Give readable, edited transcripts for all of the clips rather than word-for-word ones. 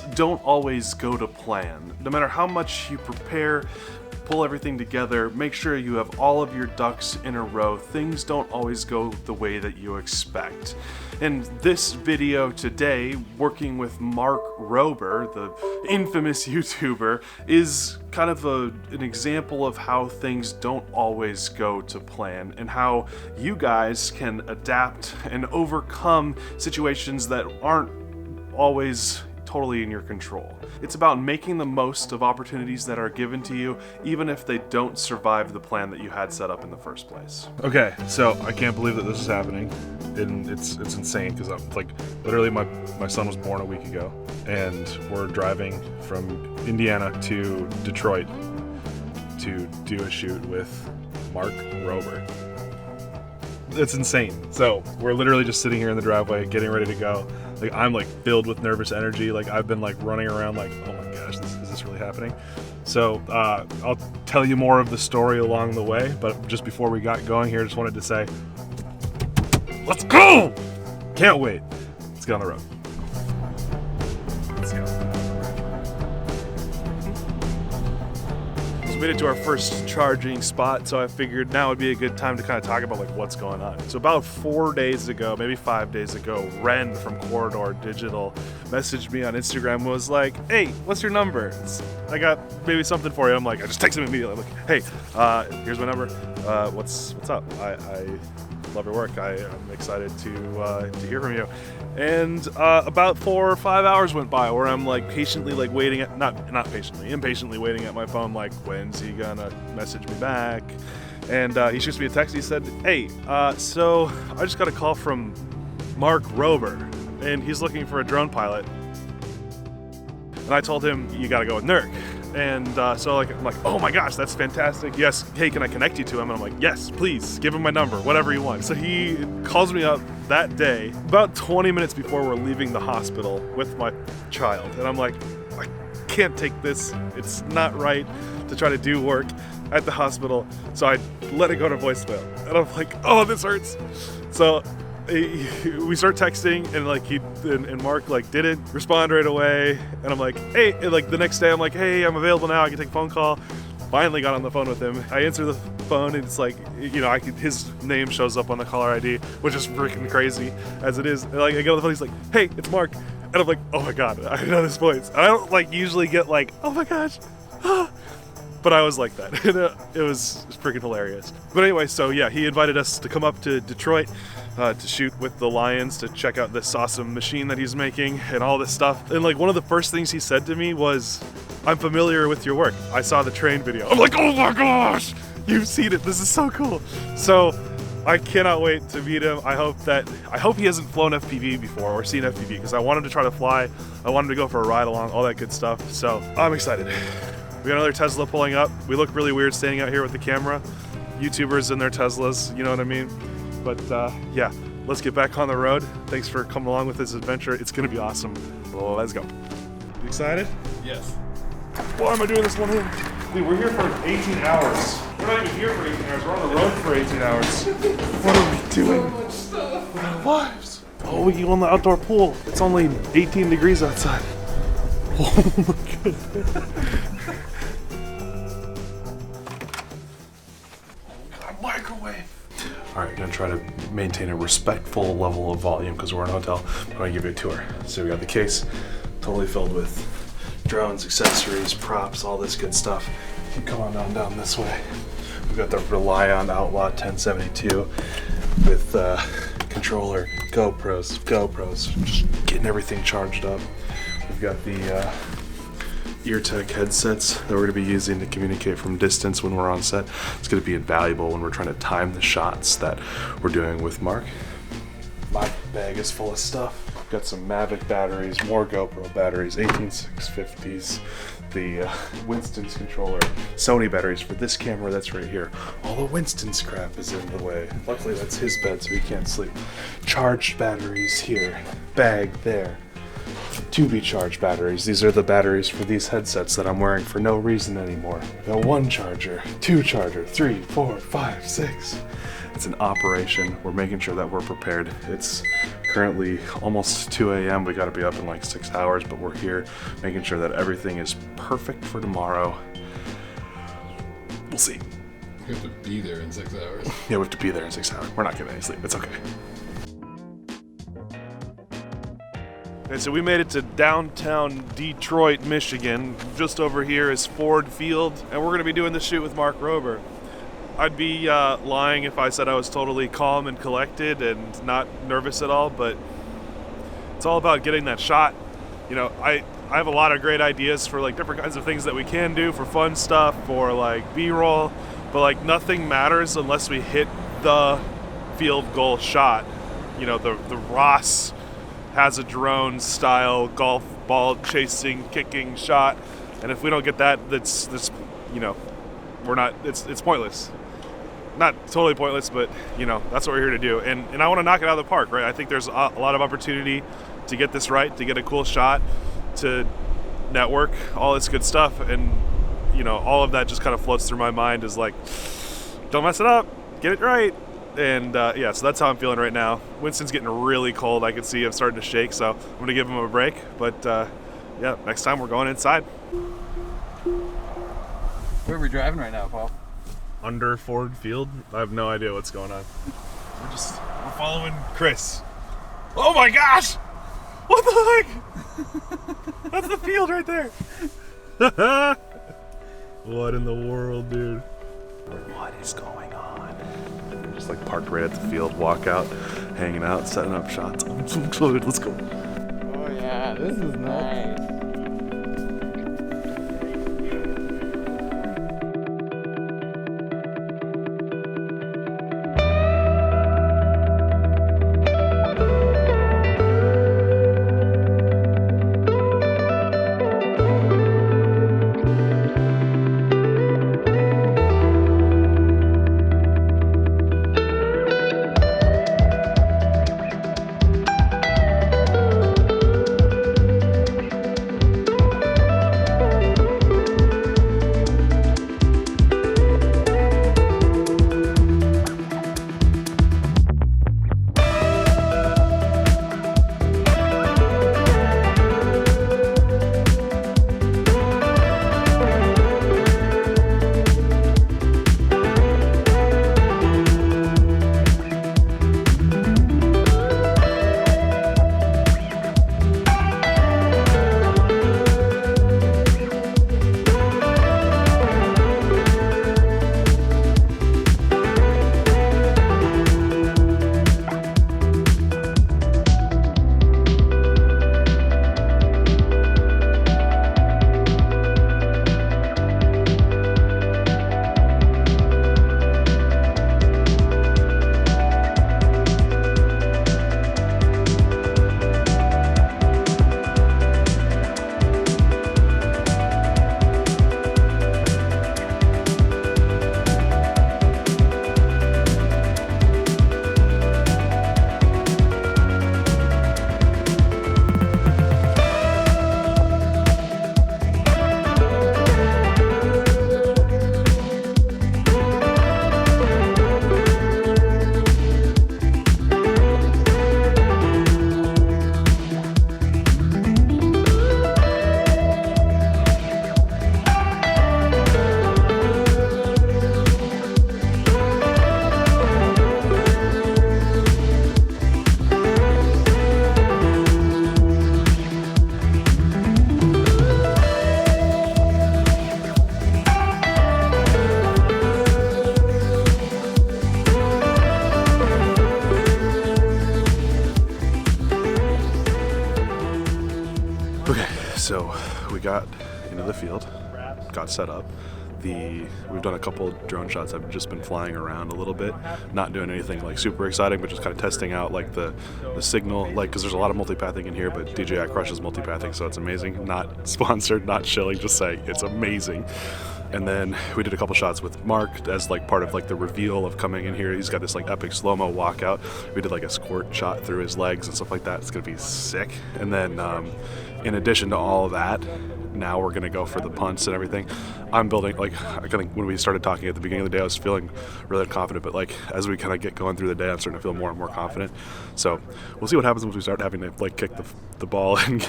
things don't always go to plan. No matter how much you prepare, pull everything together, make sure you have all of your ducks in a row, things don't always go the way that you expect. In this video today, working with Mark Rober, the infamous YouTuber, is kind of an example of how things don't always go to plan and how you guys can adapt and overcome situations that aren't always totally in your control. It's about making the most of opportunities that are given to you, even if they don't survive the plan that you had set up in the first place. Okay, so I can't believe that this is happening, and it's insane because I'm like, literally my son was born a week ago, and we're driving from Indiana to Detroit to do a shoot with Mark Rober. It's insane. So we're literally just sitting here in the driveway, getting ready to go. Like, I'm like filled with nervous energy. Like, I've been like running around like, oh my gosh, is this really happening? So I'll tell you more of the story along the way, but just before we got going here, just wanted to say, let's go! Can't wait. Let's get on the road. Let's go. We made it to our first charging spot, so I figured now would be a good time to kind of talk about like what's going on. So about 4 days ago, maybe 5 days ago, Ren from Corridor Digital messaged me on Instagram and was like, hey, what's your number? I got maybe something for you. I'm like, I just texted him immediately. I'm like, hey, here's my number. What's up? I love your work. I'm excited to hear from you. And about 4 or 5 hours went by where I'm like patiently like waiting at, not patiently, impatiently waiting at my phone, like, when's he gonna message me back? And he shoots me a text. He said, hey, so I just got a call from Mark Rober, and he's looking for a drone pilot. And I told him, you gotta go with Nurk. And so like, I'm like, oh my gosh, that's fantastic. Yes, hey, can I connect you to him? And I'm like, yes, please, give him my number, whatever you want. So he calls me up that day, about 20 minutes before we're leaving the hospital with my child. And I'm like, I can't take this. It's not right to try to do work at the hospital. So I let it go to voicemail. And I'm like, oh, this hurts. So we start texting, and like and Mark like didn't respond right away, and I'm like, hey, and like the next day I'm like, hey, I'm available now, I can take a phone call. Finally got on the phone with him. I answer the phone, and it's like, you know, his name shows up on the caller ID, which is freaking crazy as it is. And like I get on the phone, he's like, hey, it's Mark, and I'm like, oh my god, I know this voice. And I don't like usually get like, oh my gosh, but I was like that. It was freaking hilarious. But anyway, so yeah, he invited us to come up to Detroit to shoot with the Lions, to check out this awesome machine that he's making and all this stuff. And like one of the first things he said to me was, I'm familiar with your work. I saw the train video. I'm like, oh my gosh, you've seen it. This is so cool. So I cannot wait to meet him. I hope he hasn't flown FPV before or seen FPV, because I wanted to try to fly. I wanted to go for a ride along, all that good stuff. So I'm excited. We got another Tesla pulling up. We look really weird standing out here with the camera. YouTubers in their Teslas, you know what I mean? But yeah, let's get back on the road. Thanks for coming along with this adventure. It's gonna be awesome. Let's go. You excited? Yes. Why am I doing this one here? Dude, we're here for 18 hours. We're not even here for 18 hours. We're on the road for 18 hours. What are we doing? So much stuff. With our lives. Oh, we can go in the outdoor pool. It's only 18 degrees outside. Oh my goodness. Microwave. All right, gonna try to maintain a respectful level of volume because we're in a hotel. I'm gonna give you a tour. So we got the case, totally filled with drones, accessories, props, all this good stuff. You come on down this way. We've got the Relion Outlaw 1072 with controller, GoPros, just getting everything charged up. We've got the ear-tech headsets that we're going to be using to communicate from distance when we're on set. It's going to be invaluable when we're trying to time the shots that we're doing with Mark. My bag is full of stuff. Got some Mavic batteries, more GoPro batteries, 18650s, the Winston's controller, Sony batteries for this camera that's right here. All of Winston's crap is in the way. Luckily that's his bed so he can't sleep. Charged batteries here, bag there. To be charged batteries. These are the batteries for these headsets that I'm wearing for no reason anymore. Got one charger, two charger, 3, 4, 5, 6. It's an operation. We're making sure that we're prepared. It's currently almost 2 a.m. We gotta be up in like 6 hours, but we're here making sure that everything is perfect for tomorrow. We'll see. We have to be there in 6 hours. Yeah, we have to be there in 6 hours. We're not getting any sleep. It's okay. Okay, so we made it to downtown Detroit, Michigan. Just over here is Ford Field, and we're going to be doing the shoot with Mark Rober. I'd be lying if I said I was totally calm and collected and not nervous at all, but it's all about getting that shot. You know, I have a lot of great ideas for like different kinds of things that we can do for fun stuff, for like B-roll, but like nothing matters unless we hit the field goal shot. You know, the Ross has a drone style golf ball chasing, kicking shot, and if we don't get that, that's you know, it's pointless. Not totally pointless, but you know, that's what we're here to do, and I want to knock it out of the park, right? I think there's a lot of opportunity to get this right, to get a cool shot, to network, all this good stuff, and you know, all of that just kind of floats through my mind as like, don't mess it up, get it right. And yeah, so that's how I'm feeling right now. Winston's getting really cold. I can see him starting to shake, so I'm gonna give him a break. But yeah, next time we're going inside. Where are we driving right now, Paul? Under Ford Field. I have no idea what's going on. We're following Chris. Oh my gosh! What the heck? That's the field right there. What in the world, dude? What is going on? We're just like parked right at the field, walk out, hanging out, setting up shots. I'm so excited. Let's go. Oh yeah, this is nice. So we got into the field, got set up. We've done a couple drone shots. I've just been flying around a little bit, not doing anything like super exciting, but just kind of testing out like the signal, like because there's a lot of multipathing in here, but DJI crushes multipathing, so it's amazing. Not sponsored, not shilling, just saying it's amazing. And then we did a couple shots with Mark as like part of like the reveal of coming in here. He's got this like epic slow-mo walkout. We did like a squirt shot through his legs and stuff like that. It's gonna be sick. And then in addition to all of that, now we're gonna go for the punts and everything. I'm building, like, I think when we started talking at the beginning of the day, I was feeling really confident, but like as we kind of get going through the day, I'm starting to feel more and more confident. So we'll see what happens once we start having to like kick the ball and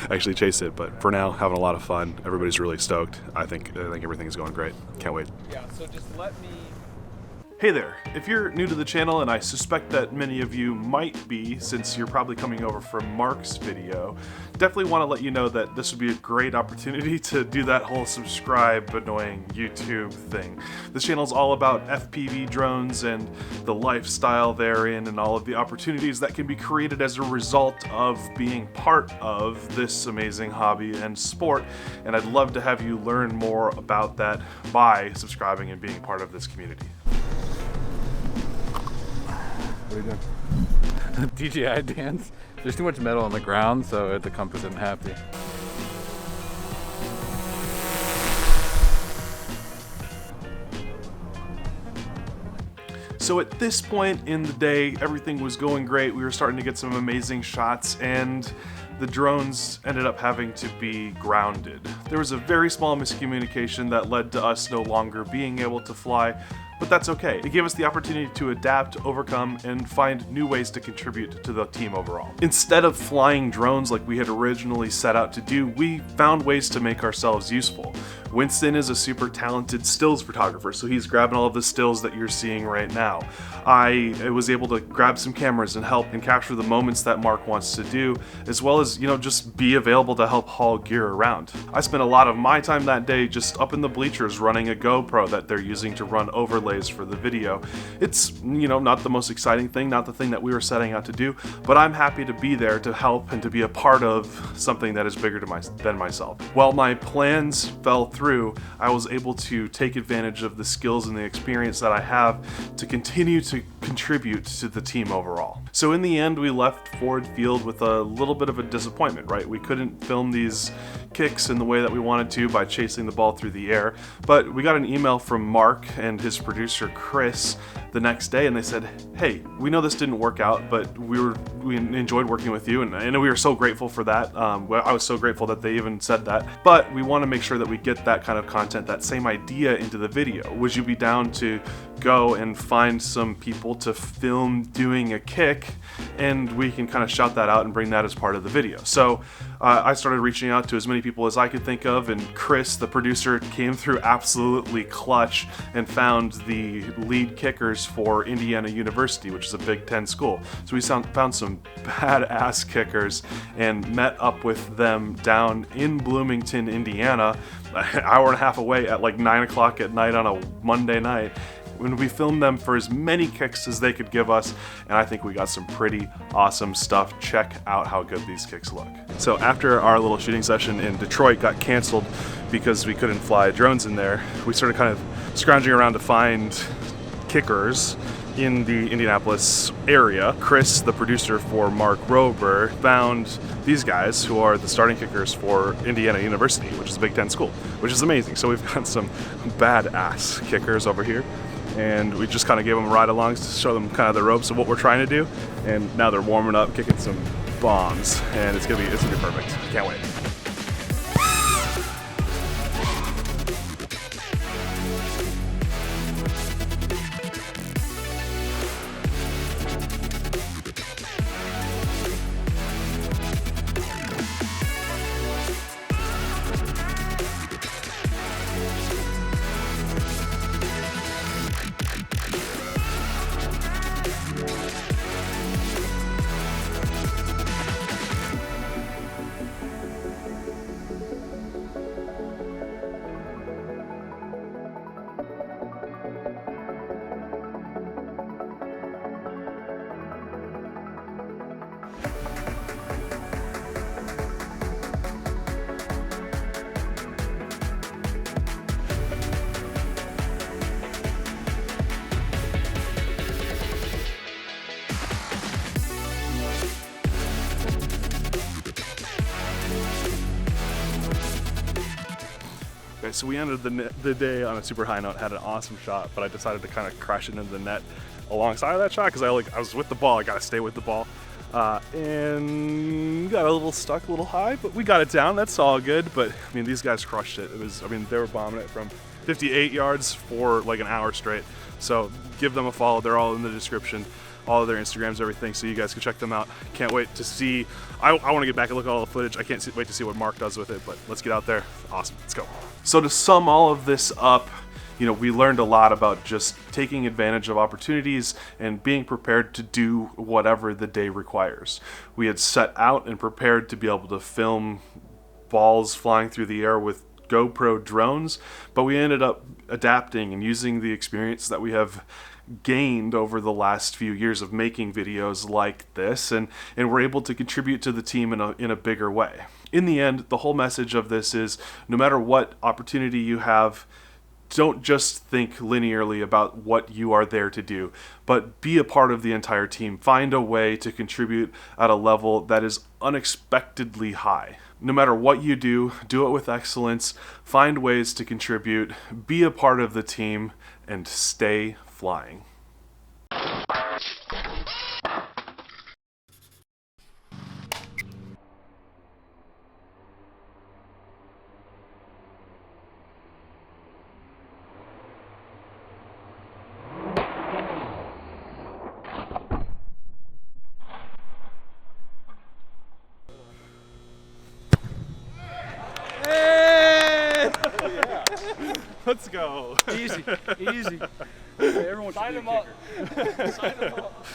actually chase it. But for now, having a lot of fun. Everybody's really stoked. I think everything is going great. Can't wait. Yeah, so just let me... Hey there, if you're new to the channel, and I suspect that many of you might be since you're probably coming over from Mark's video, definitely want to let you know that this would be a great opportunity to do that whole subscribe annoying YouTube thing. This channel is all about FPV drones and the lifestyle therein and all of the opportunities that can be created as a result of being part of this amazing hobby and sport, and I'd love to have you learn more about that by subscribing and being part of this community. What are you doing? DJI dance. There's too much metal on the ground, so the compass isn't happy. So at this point in the day, everything was going great. We were starting to get some amazing shots, and the drones ended up having to be grounded. There was a very small miscommunication that led to us no longer being able to fly, but that's okay. It gave us the opportunity to adapt, overcome, and find new ways to contribute to the team overall. Instead of flying drones like we had originally set out to do, we found ways to make ourselves useful. Winston is a super talented stills photographer, so he's grabbing all of the stills that you're seeing right now. I was able to grab some cameras and help and capture the moments that Mark wants to do, as well as, just be available to help haul gear around. I spent a lot of my time that day just up in the bleachers running a GoPro that they're using to run overlays for the video. It's, not the most exciting thing, not the thing that we were setting out to do, but I'm happy to be there to help and to be a part of something that is bigger than myself. While my plans fell through, I was able to take advantage of the skills and the experience that I have to continue to contribute to the team overall. So in the end, we left Ford Field with a little bit of a disappointment, right? We couldn't film these kicks in the way that we wanted to by chasing the ball through the air, but we got an email from Mark and his producer Chris the next day, and they said, hey, we know this didn't work out, but we enjoyed working with you, and I know we were so grateful for that. I was so grateful that they even said that, but we want to make sure that we get that kind of content, that same idea into the video. Would you be down to go and find some people to film doing a kick, and we can kind of shout that out and bring that as part of the video? So I started reaching out to as many people as I could think of, and Chris, the producer, came through absolutely clutch and found the lead kickers for Indiana University, which is a Big Ten school. So we found some badass kickers and met up with them down in Bloomington, Indiana, an hour and a half away at like 9 o'clock at night on a Monday night. When we filmed them for as many kicks as they could give us, and I think we got some pretty awesome stuff. Check out how good these kicks look. So after our little shooting session in Detroit got canceled because we couldn't fly drones in there, we started kind of scrounging around to find kickers in the Indianapolis area. Chris, the producer for Mark Rober, found these guys who are the starting kickers for Indiana University, which is a Big Ten school, which is amazing. So we've got some badass kickers over here, and we just kind of gave them a ride along to show them kind of the ropes of what we're trying to do, and now they're warming up, kicking some bombs, and it's gonna be perfect. Can't wait. Okay, so we ended the day on a super high note, had an awesome shot, but I decided to kind of crash it into the net alongside of that shot because I was with the ball. I gotta stay with the ball. And got a little stuck, a little high, but we got it down. That's all good. But I mean, these guys crushed it. They were bombing it from 58 yards for like an hour straight. So give them a follow. They're all in the description, all of their Instagrams, everything, so you guys can check them out. Can't wait to see. I want to get back and look at all the footage. I can't wait to see what Mark does with it, but let's get out there. Awesome. Let's go. So to sum all of this up, we learned a lot about just taking advantage of opportunities and being prepared to do whatever the day requires. We had set out and prepared to be able to film balls flying through the air with GoPro drones, but we ended up adapting and using the experience that we have gained over the last few years of making videos like this, and we're able to contribute to the team in a bigger way. In the end, the whole message of this is, no matter what opportunity you have, don't just think linearly about what you are there to do, but be a part of the entire team. Find a way to contribute at a level that is unexpectedly high. No matter what you do it with excellence, find ways to contribute, be a part of the team, and stay flying. Let's go. Easy, easy. Hey, everyone Sign them up. Sign them up.